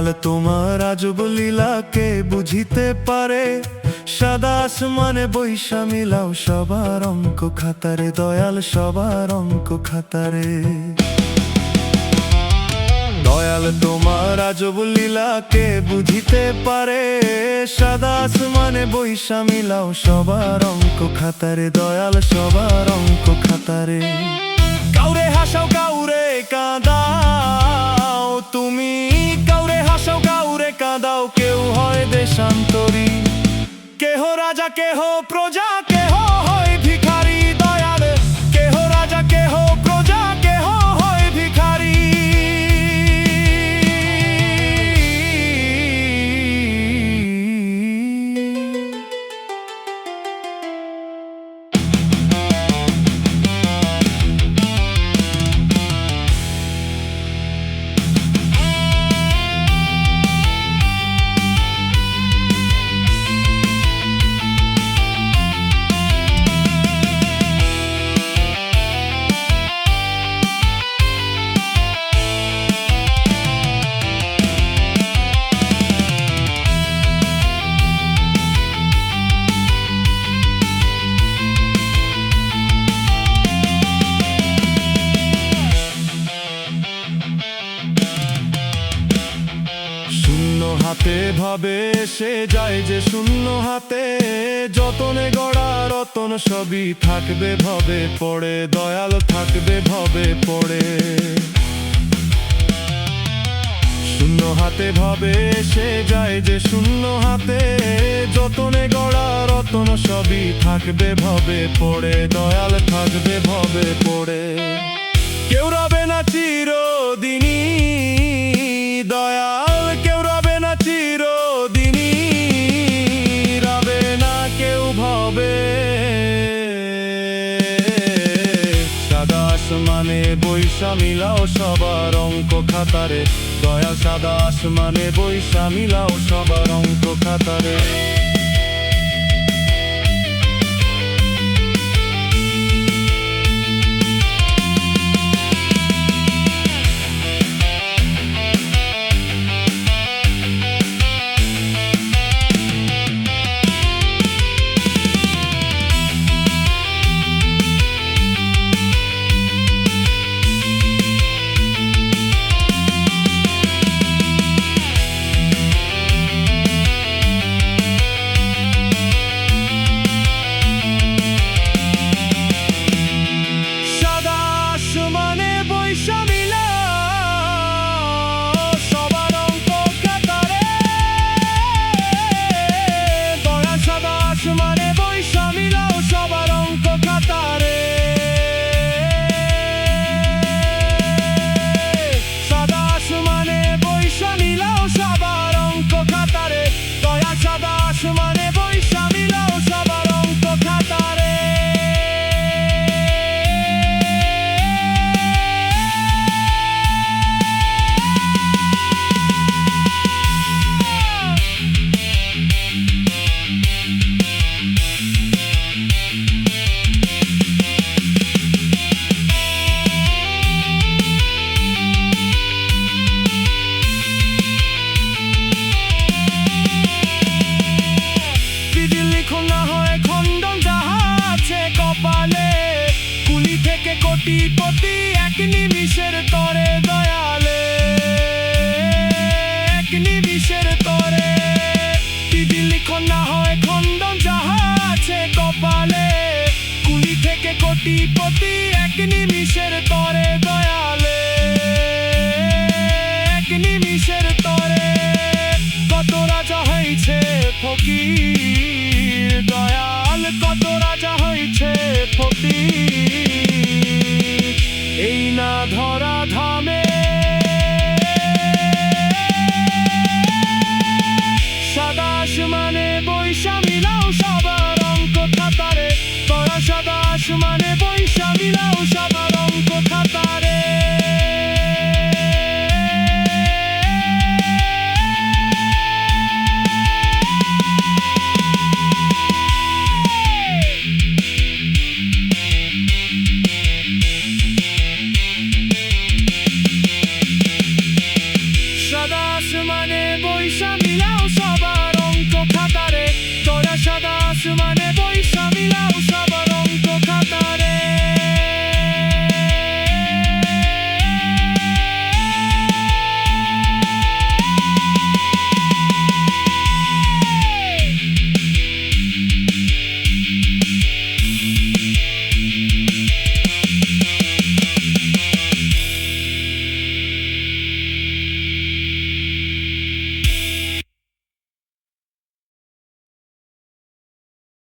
দয়াল তোমার আজব লীলাকে বুঝিতে পারে, সাদা আসমানে বৈশা মিলাও সবার অঙ্ক খাতারে, দয়াল সবার অঙ্ক খাতারে। দয়াল তোমার আজব লীলাকে বুঝিতে পারে, সাদা আসমানে বৈশা মিলাও সবার অঙ্ক খাতারে, দয়াল সবার অঙ্ক খাতারে। কাউরে হাসাও কাউরে কাঁদাও তুমি, কাউরে হাসাও কাউরে কাঁদাও, কেউ হয় দেশান্তরী, কেহ রাজা কেহ প্রজা, কেহ হয় ভিখারি, দয়াল কেহ রাজা কেহ প্রজা, কেহ হয় ভিখারি। হাতে ভাবে সে যায় যে শূন্য হাতে, যতনে গড়া রতন সবই থাকবে ভবে পড়ে, দয়াল থাকবে ভবে পড়ে। শূন্য হাতে ভাবে সে যায় যে শূন্য হাতে, যতনে গড়া রতন সবই থাকবে ভবে পড়ে, দয়াল থাকবে ভবে পড়ে। কেউ রবে না চিরদিনই দয়াল, কেউ রবে না চিরদিনই, রবে না কেউ ভবে। সাদা আসমানে বৈশা মিলাও সবার অঙ্ক খাতারে, দয়াল সাদা আসমানে বৈশা মিলাও সবার অঙ্ক খাতারে। কোটিপতি এক নিমিষের তরে, দয়ালে এক নিমিষের তরে। বিধি লিখন না হয় খণ্ডন যাহা আছে কপালে, কুলি থেকে কোটিপতি এক নিমিষের তরে, দয়ালে এক নিমিষের তরে। কত রাজা হয়েছে ফকির দয়াল, কত রাজা হয়েছে ফকির, এই না ধরা ধামে